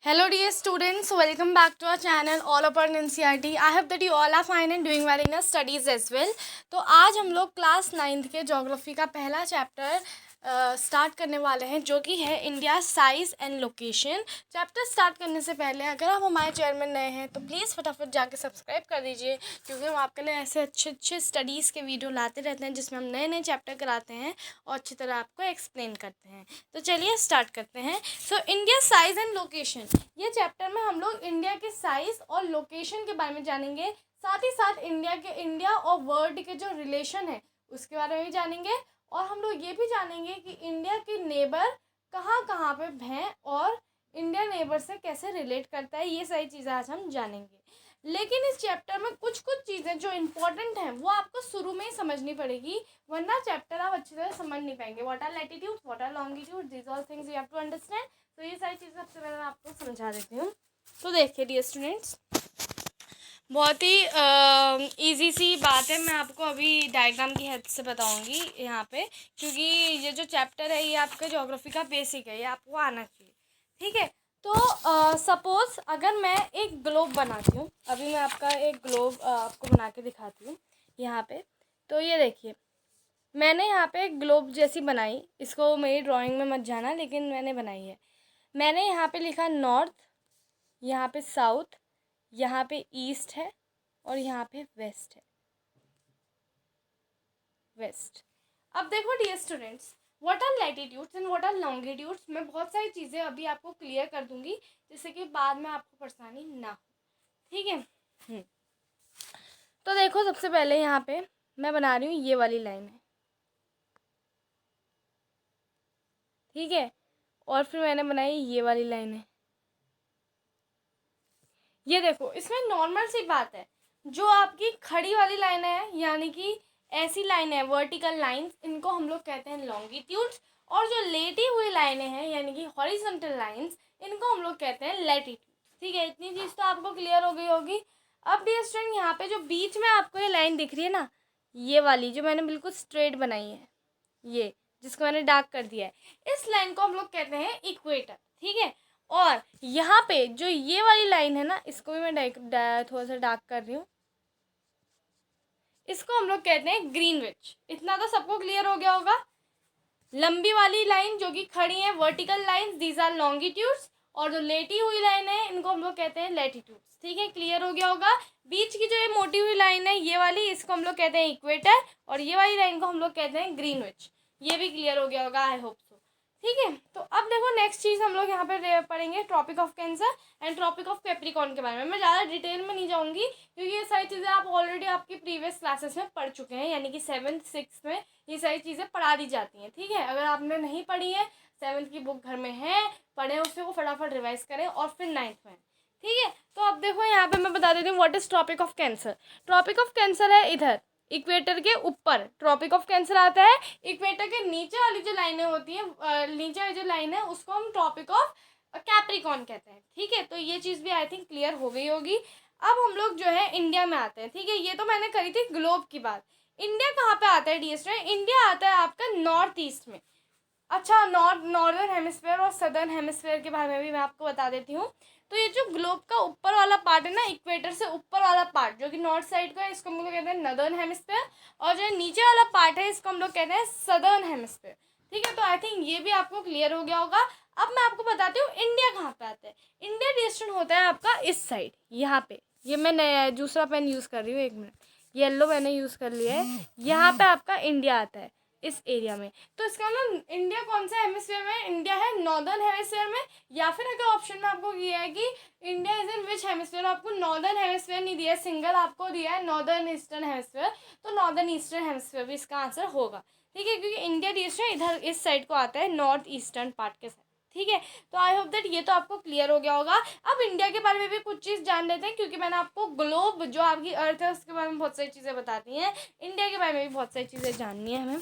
Hello dear students, welcome back to our channel all upon NCERT. I hope that you all are fine and doing well in your studies as well. तो आज हम लोग class 9th के geography का पहला chapter start करने वाले हैं, जो कि है India size and location. Chapter start करने से पहले अगर आप हमारे चैनल में नए हैं तो प्लीज़ फटाफट जाके सब्सक्राइब कर दीजिए, क्योंकि हम आपके लिए ऐसे अच्छे स्टडीज़ के वीडियो लाते रहते हैं जिसमें हम नए चैप्टर कराते हैं और अच्छी तरह आपको एक्सप्लेन करते हैं। तो चलिए स्टार्ट करते हैं। So India size and location, ये चैप्टर में हम लोग इंडिया के साइज़ और लोकेशन के बारे में जानेंगे, साथ ही साथ इंडिया और वर्ल्ड के जो रिलेशन है उसके बारे में भी जानेंगे, और हम लोग ये भी जानेंगे कि इंडिया के नेबर कहाँ कहाँ पे हैं और इंडिया नेबर से कैसे रिलेट करता है। ये सारी चीज़ें आज हम जानेंगे, लेकिन इस चैप्टर में कुछ चीज़ें जो इम्पोर्टेंट हैं वो आपको शुरू में ही समझनी पड़ेगी, वरना चैप्टर आप अच्छी तरह समझ नहीं पाएंगे। What are latitude, what are longitude, these all things you have to understand. तो ये सारी चीज़ें सबसे पहले मैं आपको समझा देती हूँ। तो देखिए डियर स्टूडेंट्स, बहुत ही इजी सी बात है, मैं आपको अभी डायग्राम की हेल्प से बताऊंगी यहाँ पे, क्योंकि ये जो चैप्टर है ये आपका ज्योग्राफी का बेसिक है, ये आपको आना चाहिए। ठीक है, तो सपोज़ अगर मैं एक ग्लोब बनाती हूँ, अभी मैं आपका एक ग्लोब आपको बना के दिखाती हूँ यहाँ पे। तो ये देखिए, मैंने यहाँ पे एक ग्लोब जैसी बनाई, इसको मेरी ड्राइंग में मत जाना, लेकिन मैंने बनाई है। मैंने यहाँ पे लिखा नॉर्थ, यहाँ पे साउथ, यहाँ पे ईस्ट है और यहाँ पे वेस्ट है, वेस्ट। अब देखो dear students, what are latitudes and what are longitudes, मैं बहुत सारी चीज़ें अभी आपको क्लियर कर दूंगी, जिससे कि बाद में आपको परेशानी ना हो। ठीक है। तो देखो, सबसे पहले यहाँ पे मैं बना रही हूँ ये वाली लाइन है, ठीक है, और फिर मैंने बनाई ये वाली लाइन है। ये देखो, इसमें नॉर्मल सी बात है, जो आपकी खड़ी वाली लाइन है, यानी कि ऐसी लाइन है वर्टिकल लाइंस, इनको हम लोग कहते हैं लॉन्गिट्यूड्स, और जो लेटी हुई लाइनें हैं यानी कि हॉरिजॉन्टल लाइंस, इनको हम लोग कहते हैं लैटिट्यूड्स। ठीक है, इतनी चीज़ तो आपको क्लियर हो गई होगी। अब डियर स्टूडेंट, यहाँ पे जो बीच में आपको ये लाइन दिख रही है ना, ये वाली जो मैंने बिल्कुल स्ट्रेट बनाई है, ये जिसको मैंने डार्क कर दिया है, इस लाइन को हम लोग कहते हैं इक्वेटर। ठीक है, और यहाँ पे जो ये वाली लाइन है ना, इसको भी मैं थोड़ा सा डार्क कर रही हूँ, इसको हम लोग कहते हैं ग्रीनविच। इतना तो सबको क्लियर हो गया होगा। लंबी वाली लाइन जो कि खड़ी है vertical line, these are longitudes, और जो लेटी हुई लाइन है इनको हम लोग कहते हैं लैटिट्यूड्स। ठीक है, क्लियर हो गया होगा। बीच की जो ये मोटी हुई लाइन है ये वाली, इसको हम लोग कहते हैं इक्वेटर, और ये वाली लाइन को हम लोग कहते हैं ग्रीनविच। ये भी क्लियर हो गया होगा, आई होप सो। ठीक है, तो अब देखो नेक्स्ट चीज़ हम लोग यहाँ पे पढ़ेंगे Tropic of Cancer and Tropic of Capricorn के बारे में। मैं ज़्यादा डिटेल में नहीं जाऊँगी, क्योंकि ये सारी चीज़ें आप ऑलरेडी आपकी प्रीवियस क्लासेस में पढ़ चुके हैं, यानी कि 7th 6th में ये सारी चीज़ें पढ़ा दी जाती हैं। ठीक है, अगर आपने नहीं पढ़ी है, 7th की बुक घर में है, पढ़ें उसे, को फटाफट रिवाइज करें, और फिर 9th में। ठीक है, तो अब देखो यहाँ पे मैं बता देती हूँ what is Tropic of Cancer. Tropic of Cancer है इधर इक्वेटर के ऊपर, ट्रॉपिक ऑफ कैंसर आता है इक्वेटर के नीचे वाली जो लाइनें होती हैं, नीचे वाली जो लाइन है उसको हम ट्रॉपिक ऑफ कैप्रिकॉर्न कहते हैं। ठीक है, तो ये चीज़ भी आई थिंक क्लियर हो गई होगी। अब हम लोग जो है इंडिया में आते हैं। ठीक है, ये तो मैंने करी थी ग्लोब की बात। इंडिया कहाँ पे आता है डियर स्टूडेंट? इंडिया आता है आपका नॉर्थ ईस्ट में। अच्छा, नॉर्दर्न हेमिस्फेयर और सदर्न हेमिस्फेयर के बारे में भी मैं आपको बता देती हूँ। तो ये जो ग्लोब का ऊपर वाला पार्ट है ना, इक्वेटर से ऊपर वाला पार्ट जो कि नॉर्थ साइड का है, इसको हम लोग कहते हैं नदर्न हेमिस्फेयर, और जो नीचे वाला पार्ट है इसको हम लोग कहते हैं सदर्न हेमिस्फेयर। ठीक है, तो आई थिंक ये भी आपको क्लियर हो गया होगा। अब मैं आपको बताती हूँ इंडिया कहाँ पे आता है। इंडिया डिस्टेंट होता है आपका इस साइड, यहाँ पे। ये मैं नया दूसरा पेन यूज़ कर रही हूँ, एक मिनट, येलो मैंने यूज़ कर लिया है। यहाँ पे आपका इंडिया आता है इस एरिया में। तो इसका मतलब इंडिया कौन सा हेमिस्फीयर में? इंडिया है नॉर्दर्न हेमिस्फीयर में, या फिर अगर ऑप्शन में आपको ये है कि India is in which hemisphere, आपको नॉर्दर्न हेमिस्फीयर नहीं दिया है, सिंगल आपको दिया है नॉर्दर्न ईस्टर्न हेमिस्फीयर, तो नॉर्दर्न ईस्टर्न हेमिस्फीयर भी इसका आंसर होगा। ठीक है, क्योंकि इंडिया डिस्ट्रिक्ट इधर इस साइड को आता है, नॉर्थ ईस्टर्न पार्ट के साइड। ठीक है, तो आई होप दैट ये तो आपको क्लियर हो गया होगा। अब इंडिया के बारे में भी कुछ चीज़ जान लेते हैं, क्योंकि मैंने आपको ग्लोब जो आपकी अर्थ है उसके बारे में बहुत सारी चीज़ें बताती हैं, इंडिया के बारे में भी बहुत सारी चीज़ें जाननी है हमें।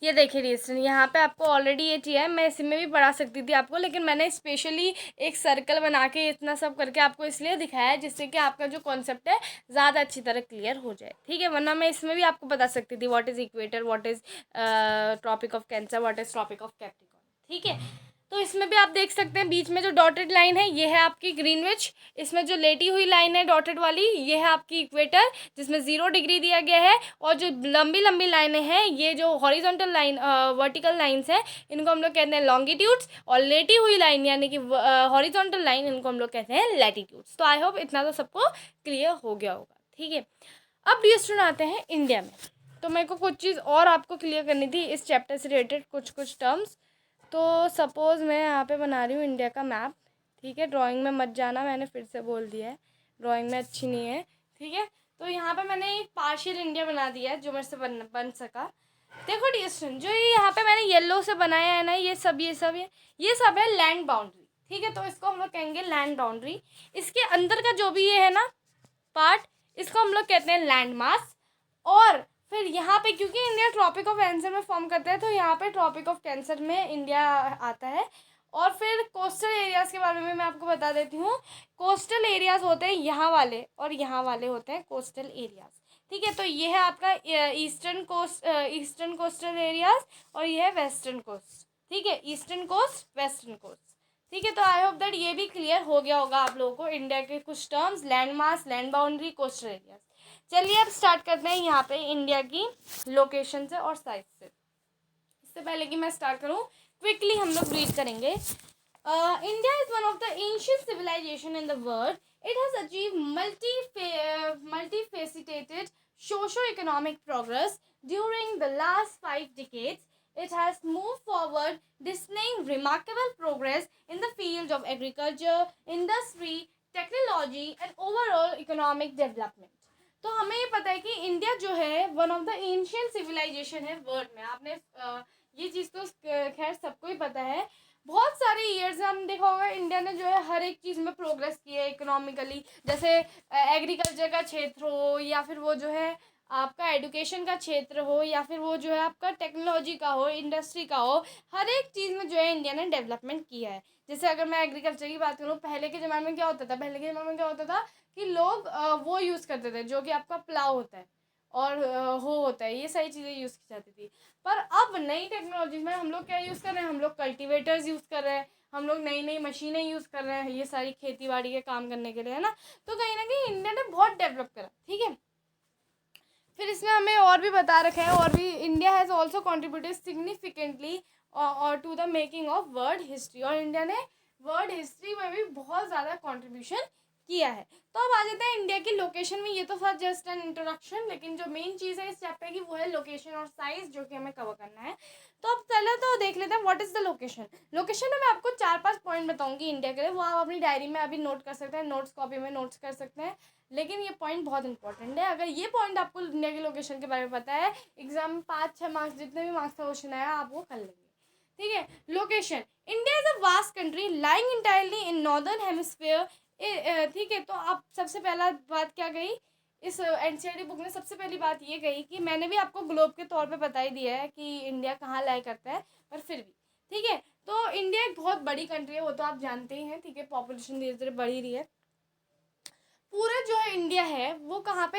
ये देखिए रीजन, यहाँ पे आपको ऑलरेडी ये चीज़ है, मैं इसमें भी पढ़ा सकती थी आपको, लेकिन मैंने स्पेशली एक सर्कल बना के इतना सब करके आपको इसलिए दिखाया है, जिससे कि आपका जो कॉन्सेप्ट है ज़्यादा अच्छी तरह क्लियर हो जाए। ठीक है, वरना मैं इसमें भी आपको बता सकती थी what is equator, what is Tropic of Cancer, what is Tropic of Capricorn. ठीक है, तो इसमें भी आप देख सकते हैं बीच में जो डॉटेड लाइन है ये है आपकी ग्रीनविच, इसमें जो लेटी हुई लाइन है डॉटेड वाली ये है आपकी इक्वेटर जिसमें 0 डिग्री दिया गया है, और जो लंबी लंबी लाइनें हैं ये जो हॉरिजॉन्टल लाइन वर्टिकल लाइंस हैं इनको हम लोग कहते हैं लॉन्गिट्यूड्स, और लेटी हुई लाइन यानी कि हॉरिजॉन्टल लाइन इनको हम लोग कहते हैं लैटिट्यूड्स। तो आई होप इतना तो सबको क्लियर हो गया होगा, ठीक है। अब डियर स्टूडेंट आते हैं इंडिया में, तो मेरे को कुछ चीज़ और आपको क्लियर करनी थी इस चैप्टर से रिलेटेड कुछ टर्म्स। तो सपोज़ मैं यहाँ पे बना रही हूँ इंडिया का मैप, ठीक है। ड्राइंग में मत जाना, मैंने फिर से बोल दिया है ड्राइंग में अच्छी नहीं है, ठीक है। तो यहाँ पे मैंने एक पार्शियल इंडिया बना दिया है जो मेरे से बन सका। देखो डियर स्टूडेंट, जो ये यहाँ पे मैंने येलो से बनाया है ना, ये सब है लैंड बाउंड्री, ठीक है। तो इसको हम लोग कहेंगे लैंड बाउंड्री। इसके अंदर का जो भी ये है ना पार्ट, इसको हम लोग कहते हैं लैंड मास। और फिर यहाँ पे क्योंकि इंडिया ट्रॉपिक ऑफ कैंसर में फॉर्म करता है तो यहाँ पे ट्रॉपिक ऑफ कैंसर में इंडिया आता है। और फिर कोस्टल एरियाज़ के बारे में मैं आपको बता देती हूँ। कोस्टल एरियाज़ होते हैं यहाँ वाले और यहाँ वाले होते हैं कोस्टल एरियाज़, ठीक है। तो ये है आपका ईस्टर्न कोस्टल एरियाज़ और ये है वेस्टर्न कोस्ट, ठीक है। ईस्टर्न कोस्ट वेस्टर्न कोस्ट, ठीक है। तो आई होप दैट ये भी क्लियर हो गया होगा आप लोगों को इंडिया के कुछ terms, land mass, land boundary, coastal areas. चलिए अब स्टार्ट करते हैं यहाँ पे इंडिया की लोकेशन से और साइज से। इससे पहले कि मैं स्टार्ट करूँ क्विकली हम लोग रीड करेंगे। India is one of the ancient civilization in the world. It has achieve multifaceted socio-economic progress during the last 5 decades. It has moved forward, displaying remarkable progress in the field of agriculture, industry, technology and overall economic development. तो हमें ये पता है कि India जो है one of the ancient civilization है world में। आपने ये चीज़ तो खैर सबको ही पता है। बहुत सारे ईयर्स हम देखा होगा इंडिया ने जो है हर एक चीज़ में प्रोग्रेस की है इकोनॉमिकली, जैसे एग्रीकल्चर का क्षेत्र हो या फिर वो जो है आपका एजुकेशन का क्षेत्र हो या फिर वो जो है आपका टेक्नोलॉजी का हो, इंडस्ट्री का हो, हर एक चीज़ में जो है इंडिया ने डेवलपमेंट किया है। जैसे अगर मैं एग्रीकल्चर की बात करूँ, पहले के ज़माने में क्या होता था कि लोग वो यूज़ करते थे जो कि आपका प्लाव होता है और हो होता है, ये सारी चीज़ें यूज़ की जाती थी। पर अब नई टेक्नोलॉजी में हम लोग क्या यूज़ कर रहे हैं, हम लोग कल्टीवेटर्स यूज़ कर रहे हैं, हम लोग नई नई मशीनें यूज़ कर रहे हैं ये सारी खेती बाड़ी के काम करने के लिए, है ना। तो कहीं ना कहीं इंडिया ने बहुत डेवलप करा, ठीक है। फिर इसमें हमें और भी बता रखा है, और भी India has also contributed significantly और to the making of world history, और इंडिया ने वर्ल्ड हिस्ट्री में भी बहुत ज़्यादा कॉन्ट्रीब्यूशन किया है। तो अब आ जाते हैं इंडिया की लोकेशन में। ये तो था जस्ट एन इंट्रोडक्शन, लेकिन जो मेन चीज़ है इस चैप्टर की वो है लोकेशन और साइज, जो कि हमें कवर करना है। तो अब पहले तो देख लेते हैं what is the location. Location में मैं आपको 4-5 पॉइंट बताऊंगी इंडिया के लिए, वो आप अपनी डायरी में अभी नोट कर सकते हैं, नोट्स कॉपी में नोट्स कर सकते हैं। लेकिन ये पॉइंट बहुत इंपॉर्टेंट है। अगर ये पॉइंट आपको इंडिया की लोकेशन के बारे में पता है, एग्जाम में 5-6 मार्क्स जितने भी मार्क्स का क्वेश्चन आया आप वो कर लेंगे, ठीक है। Location, India is a vast country lying entirely in northern hemisphere, ठीक है। तो अब सबसे पहला बात क्या गई इस एनसीईआरटी बुक में, सबसे पहली बात ये गई कि मैंने भी आपको ग्लोब के तौर पे बता ही दिया है कि इंडिया कहाँ लाई करता है, पर फिर भी ठीक है। तो इंडिया एक बहुत बड़ी कंट्री है, वो तो आप जानते ही हैं, ठीक है। पॉपुलेशन धीरे धीरे बढ़ ही रही है। पूरा जो है इंडिया है वो कहाँ पे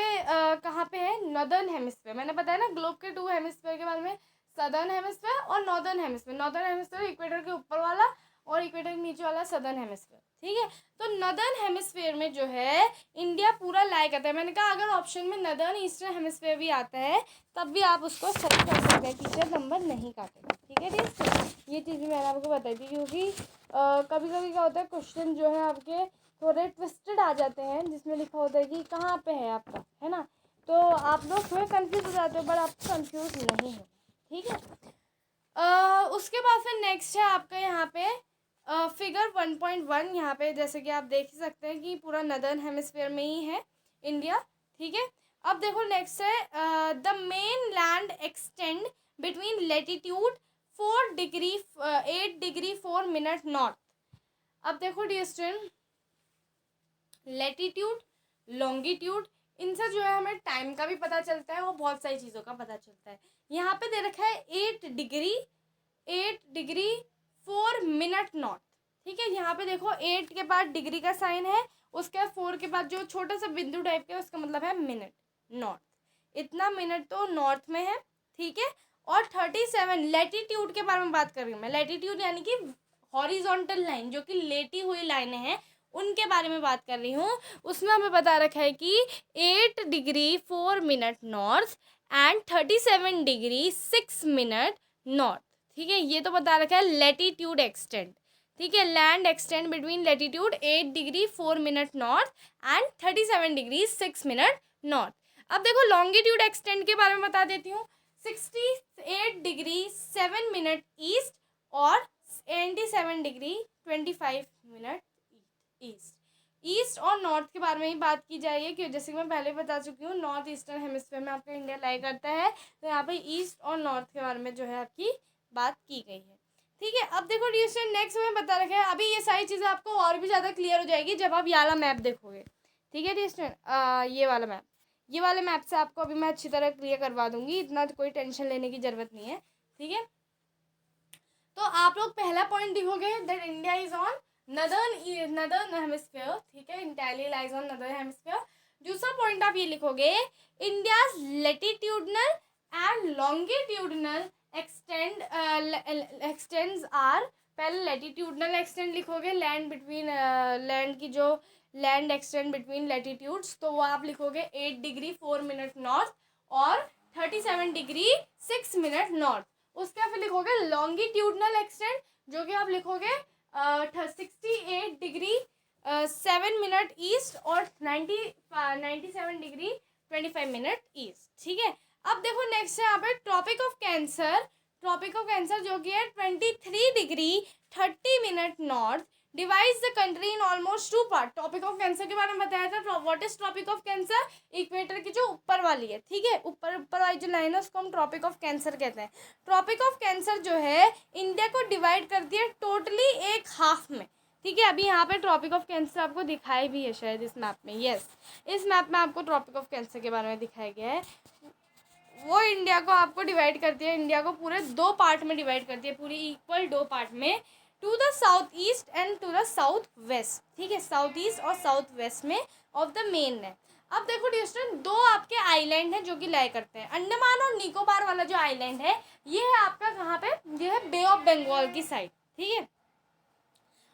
है, नॉर्दर्न हेमिस्फीयर। मैंने बताया ना ग्लोब के 2 हेमिस्फीयर के बारे में, सदर्न हेमिस्फीयर और northern hemisphere. Northern hemisphere equator के ऊपर वाला और इक्वेटर के नीचे वाला सदर्न हेमिस्फीयर, ठीक है। तो नॉर्दर्न हेमिस्फीयर में जो है इंडिया पूरा लाई करता है। मैंने कहा अगर ऑप्शन में नॉर्दर्न ईस्टर्न हेमिस्फीयर भी आता है तब भी आप उसको सही कर सकते हैं, टीचर नंबर नहीं काटेगा, ठीक है। ये चीज़ भी मैंने आपको बताई थी, क्योंकि कभी कभी क्या होता है क्वेश्चन जो है आपके थोड़े ट्विस्टेड आ जाते हैं, जिसमें लिखा होता है कि कहाँ पे है आपका, है ना। तो आप लोग थोड़े कंफ्यूज हो जाते हो, पर आप कंफ्यूज नहीं हो, ठीक है। उसके बाद फिर नेक्स्ट है आपका यहाँ पे फिगर 1.1। यहाँ पे जैसे कि आप देख ही सकते हैं कि पूरा नदर्न हेमिस्फीयर में ही है इंडिया, ठीक है। अब देखो नेक्स्ट है the main land extend between latitude 8 degree 4 minute north. अब देखो डियर स्टूडेंट, लेटीट्यूड, लॉन्गिट्यूड, इनसे जो है हमें टाइम का भी पता चलता है और बहुत सारी चीज़ों का पता चलता है। यहाँ पे दे रखा है 8 डिग्री 4 मिनट नॉर्थ, ठीक है। यहाँ पे देखो 8 के बाद डिग्री का साइन है, उसके बाद 4 के बाद जो छोटा सा बिंदु टाइप का उसका मतलब है मिनट, नॉर्थ। इतना मिनट तो नॉर्थ में है, ठीक है। और 37 लेटीट्यूड के बारे में बात कर रही हूँ मैं। लेटीट्यूड यानी कि हॉरिजॉन्टल लाइन जो कि लेटी हुई लाइनें हैं उनके बारे में बात कर रही हूँ। उसमें हमें बता रखा है कि 8 degree 4 minute north and 37 degree 6 minute north. ठीक है, ये तो बता रखा है लेटीट्यूड एक्सटेंड। ठीक है, land extend between latitude 8 degree 4 minute north and 37 degree 6 minute north. अब देखो लॉन्गिट्यूड एक्सटेंड के बारे में बता देती हूँ। 68 डिग्री 7 मिनट ईस्ट और 87 डिग्री 25 मिनट ईस्ट। ईस्ट और नॉर्थ के बारे में ही बात की जाएगी, क्यों जैसे कि मैं पहले बता चुकी हूँ नॉर्थ ईस्टर्न हेमिस्फीयर में आपका इंडिया लाई करता है, तो यहाँ पे ईस्ट और नॉर्थ के बारे में जो है आपकी बात की गई है। ठीक है, अब देखो डियर नेक्स्ट में बता रखा है, अभी ये सारी चीज़ें आपको और भी ज़्यादा क्लियर हो जाएगी जब आप ये वाला मैप देखोगे। ठीक है डियर, ये वाले मैप से आपको अभी मैं अच्छी तरह क्लियर करवा दूंगी, इतना तो कोई टेंशन लेने की ज़रूरत नहीं है। ठीक है, तो आप लोग पहला पॉइंट लिखोगे that India is on northern hemisphere. ठीक है, entirely lies on northern hemisphere. दूसरा पॉइंट आप ये लिखोगे India's latitudinal and longitudinal extends are. पहले लैटिट्यूडनल एक्सटेंड लिखोगे, लैंड बिटवीन लैंड की जो लैंड एक्सटेंड बिटवीन लैटिट्यूड्स, तो वो आप लिखोगे 8 डिग्री 4 मिनट नॉर्थ और 37 डिग्री 6 मिनट नॉर्थ। उसका फिर लिखोगे लॉन्गिट्यूडनल एक्सटेंड जो कि आप लिखोगे 68 डिग्री 7 मिनट ईस्ट और 97 डिग्री 25 मिनट ईस्ट। ठीक है, अब देखो नेक्स्ट है यहाँ पे Tropic of Cancer. Tropic of Cancer जो कि है 23 degree 30 minute north divides the country in almost 2 part. Tropic of Cancer के बारे में बताया था। What is Tropic of Cancer? Equator की जो ऊपर वाली है। ठीक है, ऊपर वाली जो लाइन है उसको हम ट्रॉपिक ऑफ कैंसर कहते हैं। ट्रॉपिक ऑफ कैंसर जो है इंडिया को डिवाइड करती है टोटली एक हाफ में। ठीक है, अभी यहाँ पे ट्रॉपिक ऑफ कैंसर आपको दिखाई भी है शायद इस मैप में। यस, इस मैप में आपको ट्रॉपिक ऑफ कैंसर के बारे में दिखाया गया है। वो इंडिया को आपको डिवाइड करती है, इंडिया को पूरे 2 पार्ट में डिवाइड करती है, पूरी इक्वल 2 पार्ट में, to the south east and to the south west. ठीक है, साउथ ईस्ट और साउथ वेस्ट में ऑफ द मेन है। अब देखो डिस्टेंस 2 आपके आइलैंड हैं जो कि लाई करते हैं। अंडमान और निकोबार वाला जो आइलैंड है ये है आपका कहाँ पे? ये है बे ऑफ बंगाल की साइड। ठीक है,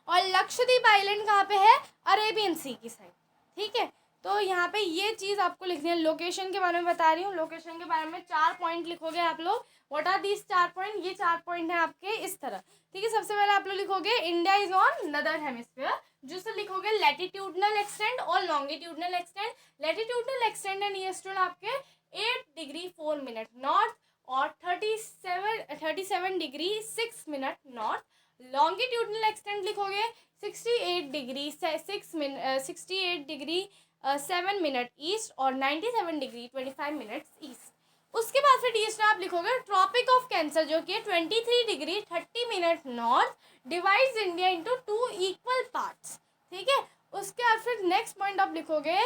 और लक्षद्वीप आइलैंड कहाँ पे है? अरेबियन सी की साइड। ठीक है, तो यहाँ पे ये चीज़ आपको लिखनी है। लोकेशन के बारे में बता रही हूँ, लोकेशन के बारे में 4 पॉइंट लिखोगे आप लोग। What are these 4 point? ये 4 पॉइंट है आपके इस तरह। ठीक है, सबसे पहले आप लोग लिखोगे India is on northern hemisphere, जिससे लिखोगे लैटिट्यूडनल एक्सटेंड और longitudinal extend. Latitudinal extend and eastern आपके 8 डिग्री 4 मिनट नॉर्थ और 37 degree 6 minute north. Longitudinal extend लिखोगे 68 डिग्री 68 डिग्री 7 मिनट ईस्ट और 97 डिग्री 25 मिनट्स ईस्ट। उसके बाद फिर ईस्ट आप लिखोगे ट्रॉपिक ऑफ कैंसर जो कि 23 degree 30 minute north divides India into 2 equal parts. ठीक है, उसके बाद फिर नेक्स्ट पॉइंट आप लिखोगे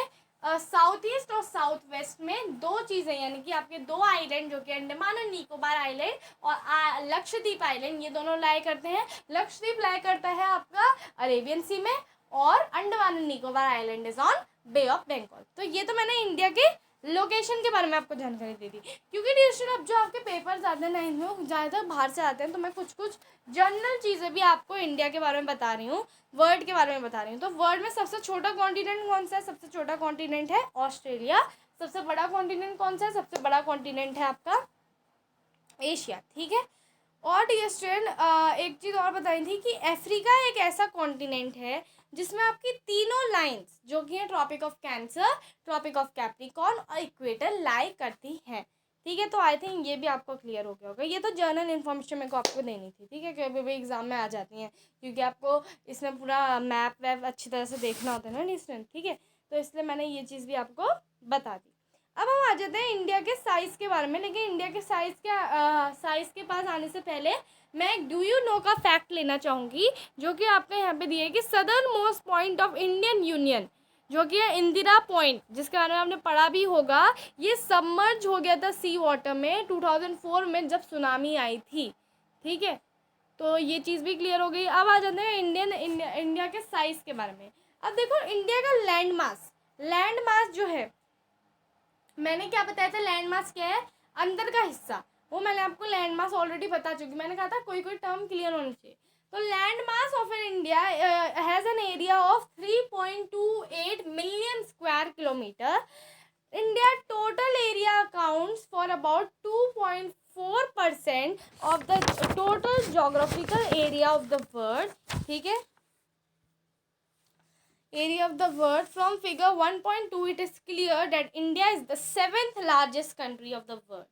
साउथ ईस्ट और साउथ वेस्ट में 2 चीज़ें, यानी कि आपके 2 आइलैंड जो कि अंडमान और निकोबार आइलैंड और लक्षद्वीप आइलैंड, ये दोनों लाई करते हैं। लक्षद्वीप लाई करता है आपका अरेबियन सी में और अंडमान और Nicobar island is on Bay of Bengal. तो ये तो मैंने इंडिया के लोकेशन के बारे में आपको जानकारी दे दी, क्योंकि डिस्ट्रिक्ट अब जो आपके पेपर्स आते हैं 9th में ज़्यादातर बाहर से आते हैं, तो मैं कुछ जनरल चीज़ें भी आपको इंडिया के बारे में बता रही हूँ, वर्ल्ड के बारे में बता रही हूँ। तो वर्ल्ड में सबसे छोटा कॉन्टिनेंट कौन सा है? सबसे छोटा कॉन्टिनेंट है ऑस्ट्रेलिया। सबसे बड़ा कॉन्टिनेंट कौन सा है? सबसे बड़ा कॉन्टिनेंट है आपका एशिया। ठीक है, और डिस्ट्रिक्ट एक चीज़ और बताई थी कि अफ्रीका एक ऐसा कॉन्टिनेंट है जिसमें आपकी तीनों लाइंस जो कि हैं Tropic of Cancer, Tropic of Capricorn और इक्वेटर लाई करती हैं। ठीक है, तो आई थिंक ये भी आपको क्लियर हो गया होगा। ये तो जर्नल इन्फॉर्मेशन मेरे को आपको देनी थी। ठीक है, कभी भी एग्जाम में आ जाती हैं, क्योंकि आपको इसमें पूरा मैप वैप अच्छी तरह से देखना होता है ना डिस्टेंस। ठीक है, तो इसलिए मैंने ये चीज़ भी आपको बता दी। अब हम आ जाते हैं इंडिया के साइज़ के बारे में, लेकिन इंडिया के साइज़ के पास आने से पहले मैं एक डू यू नो का फैक्ट लेना चाहूँगी, जो कि आपके यहाँ पे दिए कि southern most point of Indian union जो कि है इंदिरा पॉइंट, जिसके बारे में आपने पढ़ा भी होगा, ये सबमर्ज हो गया था सी वाटर में 2004 में जब सुनामी आई थी। ठीक है, तो ये चीज़ भी क्लियर हो गई। अब आ जाते हैं इंडिया के साइज़ के बारे में। अब देखो इंडिया का लैंड मास जो है, मैंने क्या बताया था लैंड मास क्या है? अंदर का हिस्सा, वो मैंने आपको लैंड मास ऑलरेडी बता चुकी। मैंने कहा था कोई टर्म क्लियर होनी चाहिए। तो land mass of India has an area of 3.28 million square kilometre. India total area accounts for about 2.4% of the total geographical area of the world. ठीक है, area of the world. From figure 1.2 it is clear that India is the 7th largest country of the world.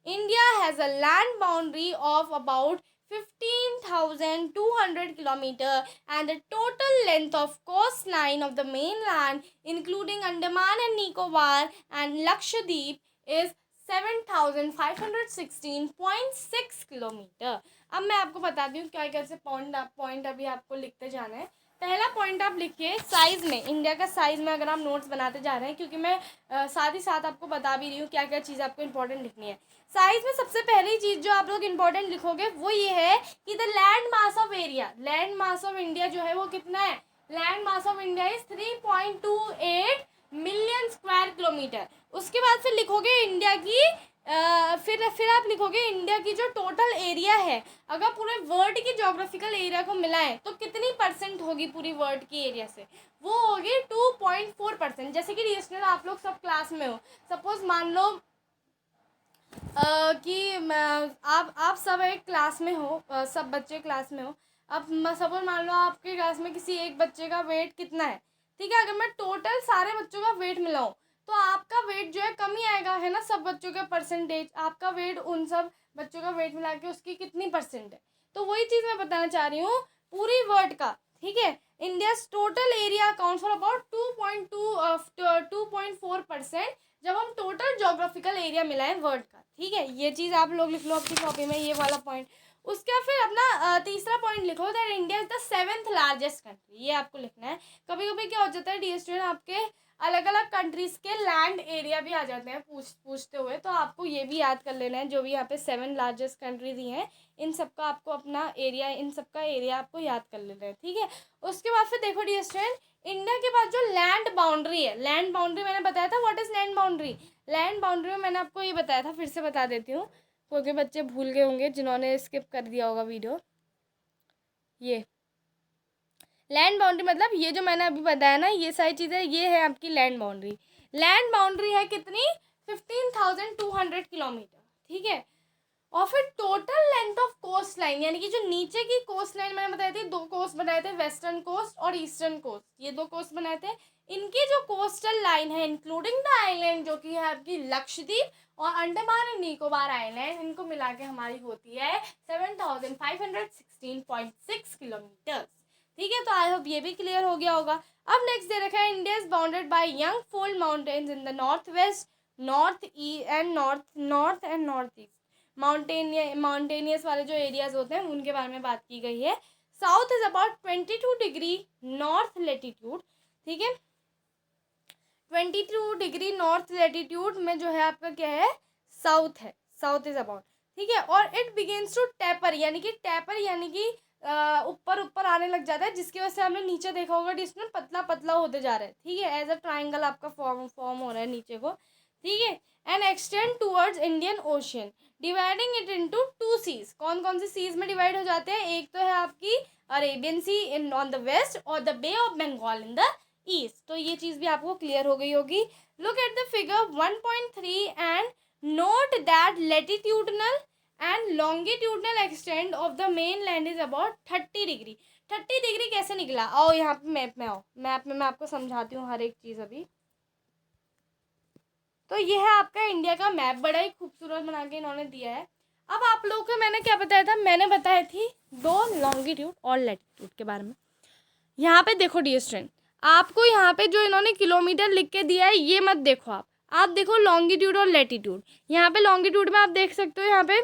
India has a land boundary of about 15,200 kilometer and the total length of coastline of the mainland including Andaman and Nicobar and Lakshadweep is 7,516.6 kilometre. अब मैं आपको बताती हूँ क्या कैसे point अभी आपको लिखते जाना है. पहला पॉइंट आप लिखिए साइज़ में, इंडिया का साइज़ में अगर आप नोट्स बनाते जा रहे हैं, क्योंकि मैं साथ ही साथ आपको बता भी रही हूँ क्या क्या चीज़ आपको इंपॉर्टेंट लिखनी है. साइज़ में सबसे पहली चीज़ जो आप लोग इंपॉर्टेंट लिखोगे वो ये है कि the land mass of area, land mass of India जो है वो कितना है. Land mass of India is 3.28 million square kilometre. उसके बाद फिर लिखोगे इंडिया की फिर आप लिखोगे इंडिया की जो टोटल एरिया है, अगर पूरे वर्ल्ड की ज्योग्राफिकल एरिया को मिलाएं तो कितनी परसेंट होगी पूरी वर्ल्ड की एरिया से, वो होगी 2.4%. जैसे कि स्टूडेंट आप लोग सब क्लास में हो, सपोज मान लो कि आप सब एक क्लास में हो, सब बच्चे क्लास में हो. अब सपोज मान लो आपके क्लास में किसी एक बच्चे का वेट कितना है, ठीक है. अगर मैं टोटल सारे बच्चों का वेट मिलाऊं तो आपका वेट जो है कम ही आएगा, है ना. सब बच्चों का परसेंटेज, आपका वेट उन सब बच्चों का वेट मिला के उसकी कितनी परसेंट है. तो वही चीज़ मैं बताना चाह रही हूँ पूरी वर्ल्ड का, ठीक है. India total area account for about 2.4% जब हम टोटल ज्योग्राफिकल एरिया मिलाएं वर्ल्ड का, ठीक है. ये चीज़ आप लोग लिख लो अपनी कॉपी में, ये वाला पॉइंट. उसका फिर अपना तीसरा पॉइंट लिखो that India is the 7th largest country. ये आपको लिखना है. कभी कभी क्या हो जाता है डियर स्टूडेंट, आपके अलग अलग कंट्रीज़ के लैंड एरिया भी आ जाते हैं पूछते हुए, तो आपको ये भी याद कर लेना है. जो भी यहाँ पे 7 लार्जेस्ट कंट्रीज ही हैं इन सब का आपको अपना एरिया, इन सब का एरिया आपको याद कर लेना है, ठीक है. उसके बाद फिर देखो डियर स्टूडेंट, इंडिया के पास जो लैंड बाउंड्री है, लैंड बाउंड्री मैंने बताया था. What is land boundary? Land boundary में मैंने आपको ये बताया था, फिर से बता देती हूँ क्योंकि बच्चे भूल गए होंगे जिन्होंने स्किप कर दिया होगा वीडियो. ये लैंड बाउंड्री मतलब ये जो मैंने अभी बताया ना, ये सारी चीज़ें, ये है आपकी लैंड बाउंड्री. लैंड बाउंड्री है कितनी? 15,200 किलोमीटर, ठीक है. और फिर total length of coastline, यानी कि जो नीचे की कोस्ट लाइन मैंने बताई थी, 2 कोस्ट बनाए थे, वेस्टर्न कोस्ट और ईस्टर्न कोस्ट, ये 2 कोस्ट बनाए थे. इनकी जो कोस्टल लाइन है इंक्लूडिंग द आइलैंड जो कि है आपकी लक्षद्वीप और अंडमान एंड निकोबार आइलैंड, इनको मिला के हमारी होती है 7,516.6 किलोमीटर, ठीक है. तो आई होप ये भी क्लियर हो गया होगा. अब नेक्स्ट दे रखा है India is bounded by young fold mountains in the north west, north and north east. Mountainous वाले जो एरियाज होते हैं उनके बारे में बात की गई है. South is about 22 degree north latitude, ठीक है. 22 डिग्री नॉर्थ लेटीट्यूड में जो है आपका क्या है, साउथ है, साउथ इज अबाउट, ठीक है. और इट बिगिंस टू टेपर, यानी कि ऊपर ऊपर आने लग जाता है, जिसकी वजह से हमने नीचे देखा होगा जिसमें पतला पतला होते जा रहा है, ठीक है. एज अ ट्राइंगल आपका फॉर्म हो रहा है नीचे को, ठीक है. And extend towards Indian Ocean dividing it into 2 seas. कौन कौन सी सीज में डिवाइड हो जाते हैं? एक तो है आपकी Arabian Sea in on the west और the Bay of Bengal in the east. तो ये चीज़ भी आपको क्लियर हो गई होगी. Look at the figure 1.3 and note that latitudinal and longitudinal extend of the mainland is about 30 degree. 30 degree कैसे निकला? आओ यहाँ पे मैप में आओ, मैप में मैं आपको समझाती हूँ हर एक चीज़ अभी. तो ये है आपका इंडिया का मैप, बड़ा ही खूबसूरत बना के इन्होंने दिया है. अब आप लोगों को मैंने क्या बताया था? मैंने बताया थी 2 लॉन्गिट्यूड और लैटिट्यूड के बारे में. यहाँ पे देखो डियर स्टूडेंट, आपको यहाँ पे जो इन्होंने किलोमीटर लिख के दिया है ये मत देखो, आप देखो लॉन्गिट्यूड और लैटिट्यूड. यहाँ पे लॉन्गिट्यूड में आप देख सकते हो यहाँ पे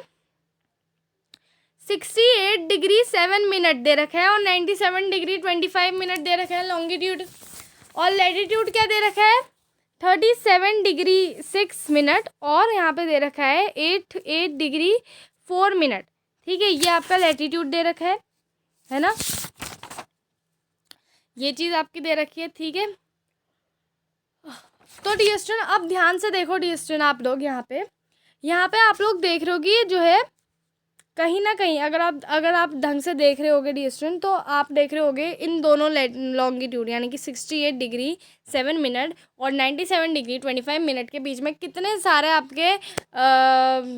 68 डिग्री 7 मिनट दे रखा है और 97 डिग्री 25 मिनट दे रखा है लॉन्गिट्यूड. और लैटिट्यूड क्या दे रखा है? 37 डिग्री 6 मिनट और यहाँ पे दे रखा है 8 डिग्री 4 मिनट, ठीक है. ये आपका लैटिट्यूड दे रखा है ना. ये चीज़ आपकी दे रखी है, ठीक है. तो डियर स्टूडेंट अब ध्यान से देखो डियर स्टूडेंट, आप लोग यहाँ पे आप लोग देख रहे हो कि जो है कहीं ना कहीं अगर आप ढंग से देख रहे होगे डियर स्टूडेंट, तो आप देख रहे होगे इन दोनों लॉन्गिट्यूड यानी कि 68 डिग्री 7 मिनट और 97 डिग्री 25 मिनट के बीच में कितने सारे आपके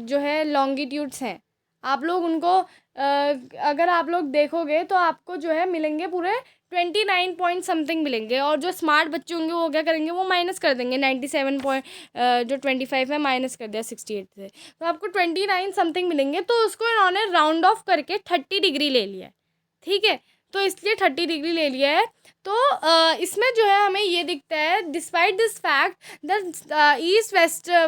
जो है लॉन्गिट्यूड्स हैं। आप लोग उनको अगर आप लोग देखोगे तो आपको जो है मिलेंगे पूरे 29 पॉइंट समथिंग मिलेंगे, और जो स्मार्ट बच्चे होंगे वो क्या करेंगे, वो माइनस कर देंगे 97 पॉइंट जो 25 है माइनस कर दिया 68 से, तो आपको 29 समथिंग मिलेंगे। तो उसको इन्होंने राउंड ऑफ करके 30 डिग्री ले लिया है, ठीक है, तो इसलिए 30 डिग्री ले लिया है। तो इसमें जो है हमें ये दिखता है, despite this fact the east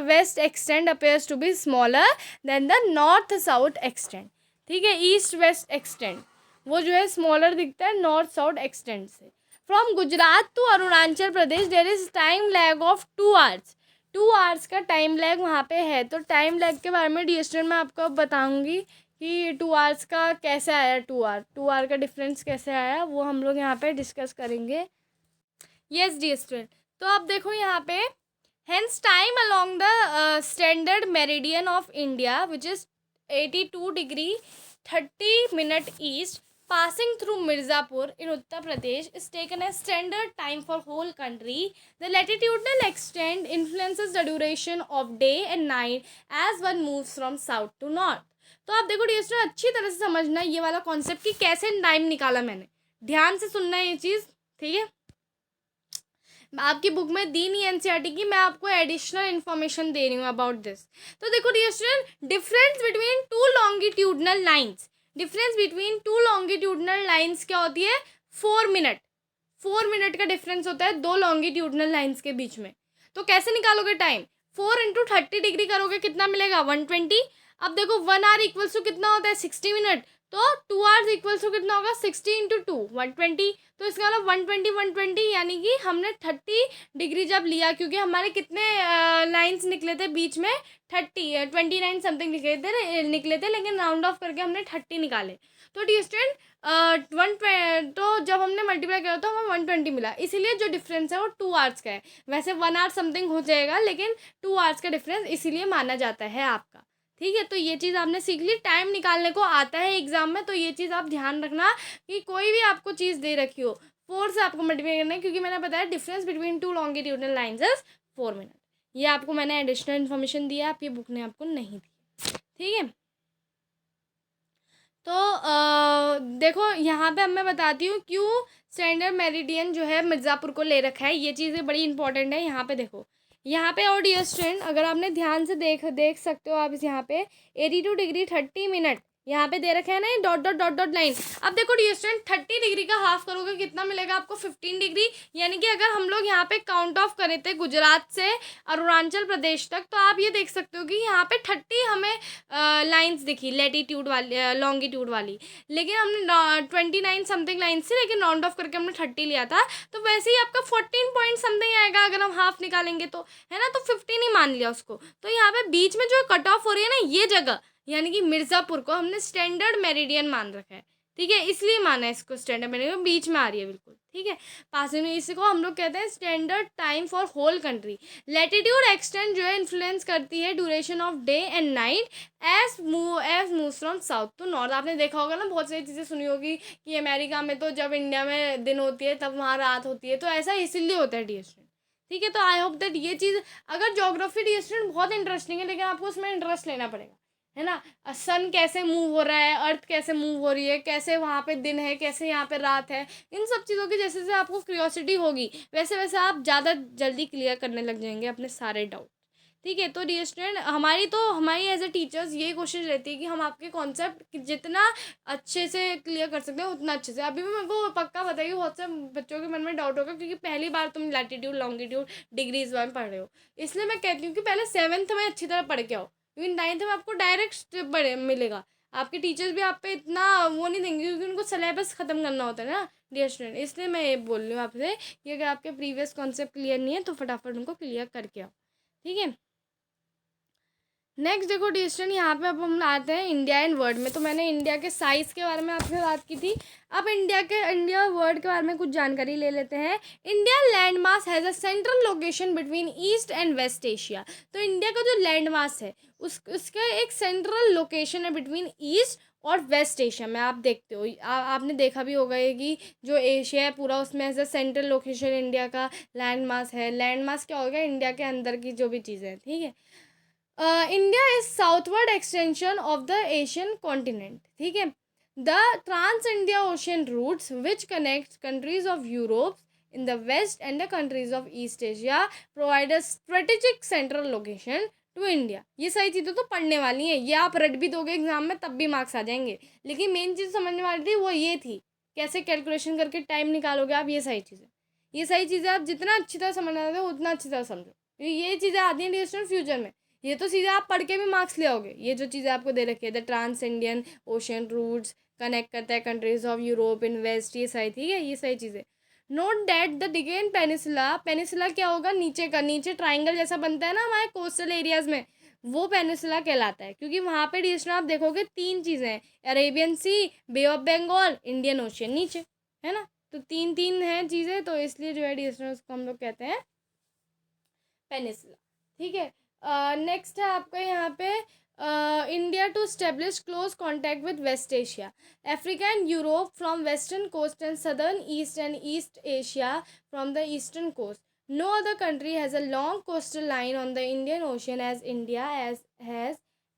west extend appears to be smaller than the north south extend, ठीक है, ईस्ट वेस्ट एक्सटेंड वो जो है स्मॉलर दिखता है नॉर्थ साउथ एक्सटेंड से। From Gujarat to Arunachal Pradesh there is time lag of 2 hours, 2 hours का time lag वहाँ पे है। तो टाइम लैग के बारे में डियर स्टूडेंट मैं आपको बताऊँगी कि 2 आवर्स का कैसे आया, 2 आवर का डिफरेंस कैसे आया, वो हम लोग यहाँ पे डिस्कस करेंगे। यस डियर स्टूडेंट, तो आप देखो यहाँ पे, hence time along the standard meridian of India which is 82 degree 30 minute east passing through Mirzapur in Uttar Pradesh is taken as standard time for whole country. The latitudinal extent influences the duration of day and night as one moves from south to north. तो आप देखो dear student अच्छी तरह से समझना ये वाला concept कि कैसे टाइम निकाला मैंने, ध्यान से सुनना है ये चीज़, ठीक है। आपकी बुक में दी नहीं एनसीईआरटी की, मैं आपको एडिशनल इन्फॉर्मेशन दे रही हूँ अबाउट दिस। तो देखो dear student, difference between two longitudinal lines, difference between two longitudinal lines क्या होती है, 4 मिनट, 4 मिनट का डिफरेंस होता है दो लॉन्गिट्यूडनल लाइन्स के बीच में। तो कैसे निकालोगे टाइम, 4 इंटू 30 डिग्री करोगे कितना मिलेगा 120। अब देखो 1 आवर इक्वल्स टू कितना होता है 60 मिनट, तो 2 आवर्स इक्वल्स टू कितना होगा 60 इंटू 2 120। तो इसका मतलब 120 यानी कि हमने 30 डिग्री जब लिया, क्योंकि हमारे कितने लाइंस निकले थे बीच में 29 समथिंग निकले थे, लेकिन राउंड ऑफ करके हमने 30 निकाले। तो डी स्टूडेंट तो जब हमने मल्टीप्लाई किया तो हमें 120 मिला, इसीलिए जो डिफरेंस है वो 2 आवर्स का है। वैसे 1 आवर समथिंग हो जाएगा, लेकिन 2 आवर्स का डिफरेंस इसीलिए माना जाता है आपका, ठीक है। तो ये चीज़ आपने सीख ली, टाइम निकालने को आता है एग्जाम में, तो ये चीज़ आप ध्यान रखना कि कोई भी आपको चीज़ दे रखी हो 4 से आपको मल्टीप्लाई करना है, क्योंकि मैंने बताया difference between two longitudinal lines is 4 minute. ये आपको मैंने एडिशनल इन्फॉर्मेशन दिया, आपकी बुक ने आपको नहीं दी, ठीक है। तो देखो यहाँ पे अब मैं बताती हूँ क्यों स्टैंडर्ड मेरिडियन जो है मिर्ज़ापुर को ले रखा है, ये चीज़ें बड़ी इंपॉर्टेंट है। यहाँ पे देखो, यहाँ पे और डियर स्टूडेंट अगर आपने ध्यान से देख सकते हो आप इस यहाँ पे 82 डिग्री 30 मिनट यहाँ पे दे रखे है ना, dot dot dot dot line. अब देखो डियर स्टूडेंट 30 डिग्री का हाफ करोगे कितना मिलेगा आपको 15 डिग्री, यानी कि अगर हम लोग यहाँ पे काउंट ऑफ करे थे गुजरात से अरुणाचल प्रदेश तक, तो आप ये देख सकते हो कि यहाँ पे 30 हमें लाइंस दिखी लेटीट्यूड वाली लॉन्गिट्यूड वाली, लेकिन हमने 29 समथिंग लाइन्स थी, लेकिन राउंड ऑफ करके हमने 30 लिया था। तो वैसे ही आपका 14 पॉइंट समथिंग आएगा अगर हम हाफ निकालेंगे तो, है ना, तो 15 ही मान लिया उसको। तो यहाँ पे बीच में जो कट ऑफ हो रही है ना ये जगह, यानी कि मिर्ज़ापुर को हमने स्टैंडर्ड मेरिडियन मान रखा है, ठीक है, इसलिए माना है इसको स्टैंडर्ड मेरिडियन, बीच में आ रही है बिल्कुल, ठीक है। पासिंग में इसको हम लोग कहते हैं standard time for whole country. Latitude extend जो है इन्फ्लुएंस करती है duration of day and night as move from south to north. आपने देखा होगा ना, बहुत सारी चीज़ें सुनी होगी कि अमेरिका में तो जब इंडिया में दिन होती है तब वहाँ रात होती है, तो ऐसा इसीलिए होता है डियर स्टूडेंट, ठीक है। तो आई होप दैट ये चीज़, अगर ज्योग्राफी डियर स्टूडेंट बहुत इंटरेस्टिंग है, लेकिन आपको उसमें इंटरेस्ट लेना पड़ेगा, है ना। सन कैसे मूव हो रहा है, अर्थ कैसे मूव हो रही है, कैसे वहाँ पे दिन है, कैसे यहाँ पे रात है, इन सब चीज़ों की जैसे जैसे आपको क्यूरियोसिटी होगी वैसे वैसे आप ज़्यादा जल्दी क्लियर करने लग जाएंगे अपने सारे डाउट, ठीक है। तो डियर स्टूडेंट हमारी एज ए टीचर्स यही कोशिश रहती है कि हम आपके कॉन्सेप्ट जितना अच्छे से क्लियर कर सकते हैं उतना अच्छे से। अभी भी मेरे को पक्का बताइए बहुत से बच्चों के मन में डाउट होगा, क्योंकि पहली बार तुम लैटिट्यूड लॉन्गिट्यूड डिग्रीज में पढ़ रहे हो, इसलिए मैं कहती हूँ कि पहले 7th में अच्छी तरह पढ़ के आओ, क्योंकि 9th में आपको डायरेक्ट बड़े मिलेगा। आपके टीचर्स भी आप पे इतना वो नहीं देंगे, क्योंकि उनको सिलेबस ख़त्म करना होता है ना डियर स्टूडेंट। इसलिए मैं ये बोल रही हूँ आपसे कि अगर आपके प्रीवियस कॉन्सेप्ट क्लियर नहीं है तो फटाफट उनको क्लियर करके आओ, ठीक है। नेक्स्ट देखो डिस्टेंट, यहाँ पे अब हम आते हैं इंडिया एंड वर्ल्ड में। तो मैंने इंडिया के साइज़ के बारे में आपसे बात की थी। अब इंडिया वर्ल्ड के बारे में कुछ जानकारी ले लेते हैं। India landmass has a central location between east and west Asia. तो इंडिया का जो लैंड मास है उसका एक सेंट्रल लोकेशन है बिटवीन ईस्ट और वेस्ट एशिया में। आप देखते हो, आपने देखा भी होगा ये कि जो एशिया है पूरा, उसमें as a central location India का लैंड मास है। लैंड मास क्या हो गया, इंडिया के अंदर की जो भी चीज़ें हैं, ठीक है। India is southward extension of the Asian continent, ठीक है। The trans India ocean routes which connect countries of Europe in the west and the countries of east Asia provide a strategic central location to India. ये सारी चीज़ें तो पढ़ने वाली हैं, ये आप रट भी दोगे एग्जाम में तब भी मार्क्स आ जाएंगे। लेकिन मेन चीज़ समझने वाली थी वो ये थी, कैसे कैलकुलेशन करके टाइम निकालोगे आप। ये सारी चीज़ें आप जितना अच्छी तरह समझना चाहते हो उतना अच्छी तरह समझो, क्योंकि ये चीज़ें आती हैं डिस्टेंट फ्यूचर में। ये तो सीधे आप पढ़ के भी मार्क्स ले आओगे। ये जो चीज़ें आपको दे रखी है, the trans Indian Ocean routes connect करता है countries of Europe in west, ये सारी, ठीक है, ये सारी चीज़ें। Note that the Deccan peninsula, peninsula क्या होगा, नीचे का, नीचे ट्राइंगल जैसा बनता है ना हमारे कोस्टल एरियाज में, वो पेनिसुला कहलाता है। क्योंकि वहाँ पे डिस्टेंट आप देखोगे तीन चीज़ें हैं, Arabian Sea, Bay of Bengal, Indian Ocean नीचे, है ना। तो तीन तीन हैं चीज़ें, तो इसलिए जो है डिस्टेंट उसको हम लोग कहते हैं पेनिसुला, ठीक है। नेक्स्ट है आपका यहाँ पे India to establish close contact with west Asia, Africa and Europe from western coast and southern east Asia from the eastern coast. No other country has a long coastal line on the Indian ocean as India has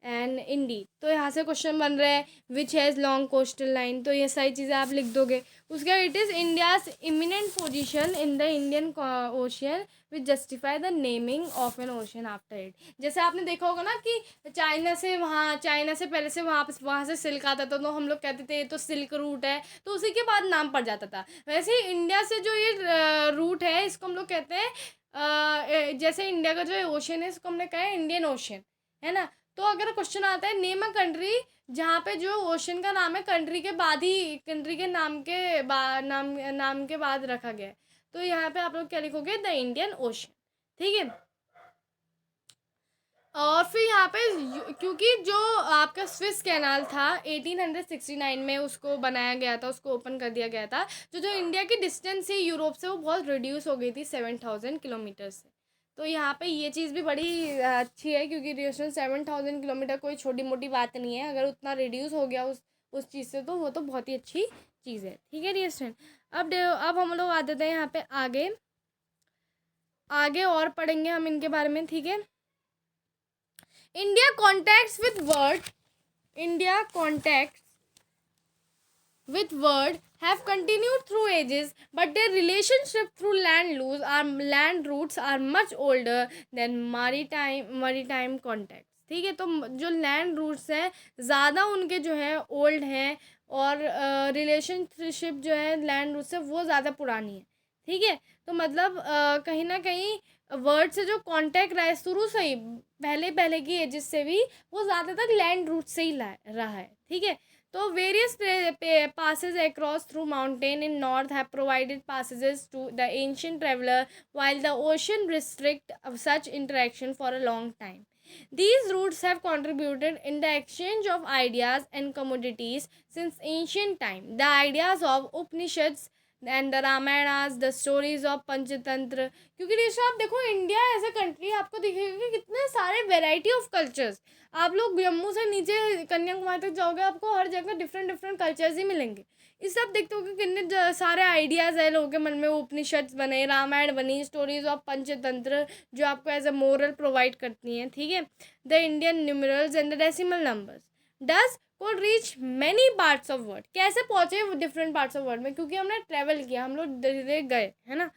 and इंडी। तो यहाँ से question बन रहा है which has long coastal line, तो ये सारी चीज़ें आप लिख दोगे। उसके बाद it is India's eminent position in the Indian ocean which justify the naming of N ocean after it. जैसे आपने देखा होगा ना कि चाइना से पहले से वहाँ से सिल्क आता था, तो हम लोग कहते थे ये तो सिल्क रूट है, तो उसी के बाद नाम पड़ जाता था। वैसे ही इंडिया से जो ये रूट है इसको हम लोग कहते हैं जैसे इंडिया का जो ओशन है इसको हमने कहा है इंडियन ओशन, है ना। तो अगर क्वेश्चन आता है नेम अ कंट्री, जहाँ पे जो ओशन का नाम है कंट्री के बाद ही, कंट्री के नाम के बाद रखा गया है, तो यहाँ पे आप लोग क्या लिखोगे, द इंडियन ओशन, ठीक है। और फिर यहाँ पे क्योंकि जो आपका स्विस कैनाल था 1869 में उसको बनाया गया था, उसको ओपन कर दिया गया था, जो इंडिया की डिस्टेंस थी यूरोप से वो बहुत रिड्यूस हो गई थी 7000 किलोमीटर से। तो यहाँ पे ये चीज़ भी बड़ी अच्छी है, क्योंकि डिस्टेंस 7000 किलोमीटर कोई छोटी मोटी बात नहीं है। अगर उतना रिड्यूस हो गया उस चीज़ से, तो वो तो बहुत ही अच्छी चीज़ है, ठीक है डिस्टेंस। अब हम लोग आ जाते हैं यहाँ पे आगे और पढ़ेंगे हम इनके बारे में, ठीक है। India contacts with world have continued through ages, but their relationship through land routes are much older than maritime contacts, ठीक है। तो जो लैंड रूट्स हैं ज़्यादा उनके जो है ओल्ड हैं, और रिलेशनशिप जो है लैंड रूट से वो ज़्यादा पुरानी है, ठीक है। तो मतलब कहीं ना कहीं वर्ड से जो कांटेक्ट रहा है शुरू से ही, पहले की एजेस से भी, वो ज़्यादातर लैंड रूट से ही रहा है, ठीक है। तो various passes across through mountain in north have provided passages to the ancient traveler, while the ocean restrict such interaction for a long time. These routes have contributed in the exchange of ideas and commodities since ancient time. The ideas of Upanishads and the Ramayanas, the stories of Panchatantra. क्योंकि देश आप देखो India as a country आपको दिखेगा कि कितने सारे variety of cultures. आप लोग जम्मू से नीचे कन्याकुमारी तक जाओगे, आपको हर जगह डिफरेंट कल्चर्स ही मिलेंगे। इस सब देखते हो कि कितने सारे आइडियाज़ है लोगों के मन में। उपनिषद बने, रामायण बनी, स्टोरीज ऑफ पंचतंत्र जो आपको एज अ मोरल प्रोवाइड करती हैं, ठीक है। The Indian numerals and the decimal numbers does could reach many parts of world। कैसे पहुँचे डिफरेंट पार्ट्स ऑफ वर्ल्ड में, क्योंकि हमने ट्रेवल किया, हम लोग धीरे गए, है ना।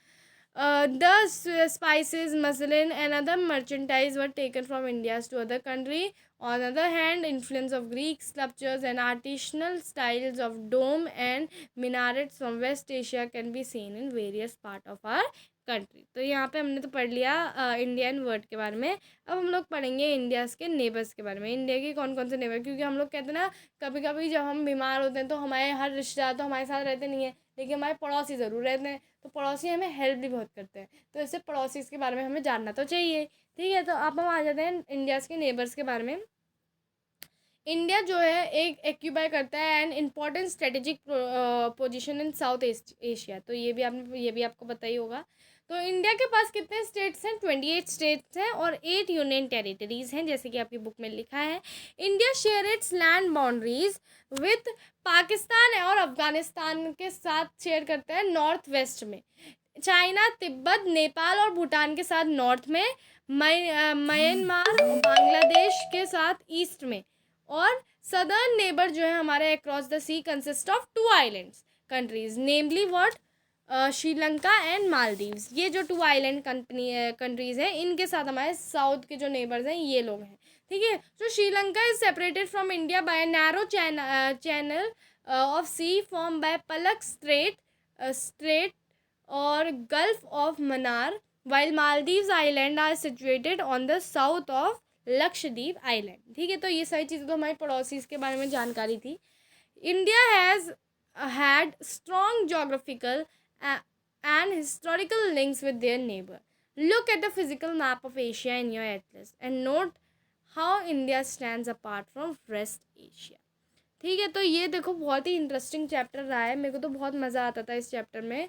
The spices, muslin and other merchandise were taken from India to other country. On the other hand, influence of Greek sculptures and artisanal styles of dome and minarets from West Asia can be seen in various parts of our country. तो यहाँ पे हमने तो पढ़ लिया Indian word के बारे में। अब हम लोग पढ़ेंगे इंडियाज़ के नेबर्स के बारे में। इंडिया के कौन कौन से नेबर, क्योंकि हम लोग कहते हैं ना कभी कभी जब हम बीमार होते हैं तो हमारे हर रिश्तेदार तो हमारे साथ रहते नहीं है, लेकिन हमारे पड़ोसी ज़रूर रहते हैं, तो पड़ोसी हमें हेल्प भी बहुत करते हैं, तो इससे पड़ोसी के बारे में हमें जानना तो चाहिए। ठीक है, तो अब हम आ जाते हैं इंडियाज़ के नेबर्स के बारे में। इंडिया जो है एक एक्यूपाई करता है an important strategic position in south Asia, तो ये भी आपको पता ही होगा। तो इंडिया के पास कितने स्टेट्स हैं? 28 स्टेट्स हैं और 8 यूनियन टेरिटरीज हैं, जैसे कि आपकी बुक में लिखा है। India share its land boundaries with Pakistan और अफगानिस्तान के साथ शेयर करता है नॉर्थ वेस्ट में, चाइना, तिब्बत, नेपाल और भूटान के साथ नॉर्थ में, म्यांमार बांग्लादेश के साथ ईस्ट में, और सदर्न नेबर जो है हमारे across the sea consist of 2 islands countries, namely what, Sri Lanka and Maldives. ये जो 2 आइलैंड कंट्रीज़ हैं, इनके साथ हमारे साउथ के जो नेबर्स हैं ये लोग हैं। ठीक है, तो Sri Lanka is separated from India by narrow channel of sea form by Palk strait और gulf of Mannar, while Maldives island are situated on the south of Lakshadweep island. ठीक है, तो ये सारी चीज़ें तो हमारे पड़ोसी के बारे में जानकारी थी। India has had strong geographical and historical links with their neighbor. Look at the physical map of Asia in your atlas and note how India stands apart from West Asia. ठीक है, तो ये देखो बहुत ही इंटरेस्टिंग चैप्टर रहा है, मेरे को तो बहुत मज़ा आता था इस चैप्टर में,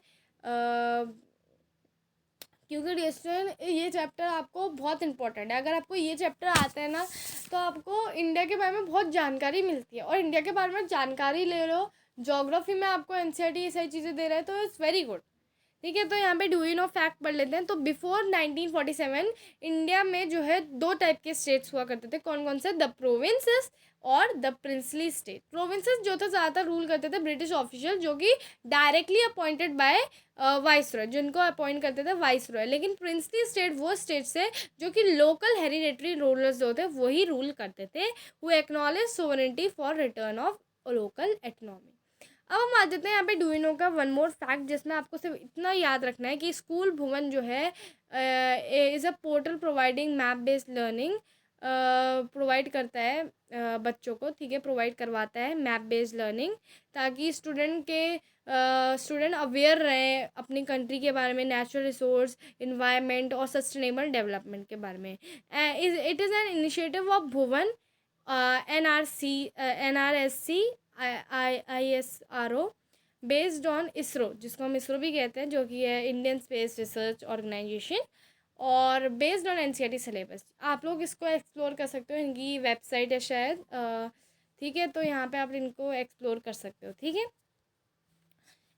क्योंकि स्टूडेंट ये चैप्टर आपको बहुत इंपॉर्टेंट है। अगर आपको ये चैप्टर आता है ना, तो आपको इंडिया के बारे में बहुत जानकारी मिलती है, और इंडिया के बारे में जानकारी ले लो, ज्योग्राफी में आपको एनसीईआरटी ये सारी चीज़ें दे रहा है, तो इट्स वेरी गुड। ठीक है, तो यहाँ पे डू यू नो फैक्ट पढ़ लेते हैं। तो बिफोर 1947 इंडिया में जो है 2 टाइप के स्टेट्स हुआ करते थे। कौन कौन से? द प्रोविंसेस और द प्रिंसली स्टेट। प्रोविंसेस जो था ज़्यादातर रूल करते थे ब्रिटिश ऑफिशियल, जो कि डायरेक्टली अपॉइंटेड बाय वाइसरॉय, जिनको अपॉइंट करते थे वाइसरॉय। लेकिन प्रिंसली स्टेट वो स्टेट्स है जो कि लोकल हेरिडेटरी रूलर्स जो थे वही रूल करते थे, वो acknowledge sovereignty for return of local autonomy. अब हम आ जाते हैं यहाँ पे डू यू नो का वन मोर फैक्ट, जिसमें आपको सिर्फ इतना याद रखना है कि स्कूल भुवन जो है is a portal providing map based learning, provide करता है बच्चों को। ठीक है, प्रोवाइड करवाता है मैप बेस्ड लर्निंग, ताकि स्टूडेंट अवेयर रहें अपनी कंट्री के बारे में, नेचुरल रिसोर्स, इन्वायरमेंट और सस्टेनेबल डेवलपमेंट के बारे में। It is an initiative of Bhuvan NRSC ISRO based on ISRO, जिसको हम इसरो भी कहते हैं, जो कि है इंडियन स्पेस रिसर्च ऑर्गेनाइजेशन, और बेस्ड ऑन एनसीईआरटी सिलेबस। आप लोग इसको एक्सप्लोर कर सकते हो, इनकी वेबसाइट है शायद। ठीक है, तो यहाँ पे आप इनको एक्सप्लोर कर सकते हो। ठीक है,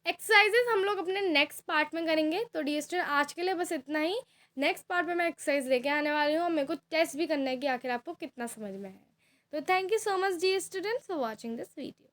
एक्सरसाइजेस हम लोग अपने नेक्स्ट पार्ट में करेंगे। तो डियर स्टूडेंट, आज के लिए बस इतना ही। नेक्स्ट पार्ट में मैं एक्सरसाइज लेके आने वाली हूँ, और मेरे को टेस्ट भी करना है कि आखिर आपको कितना समझ में है। तो thank you so much dear students for watching this video.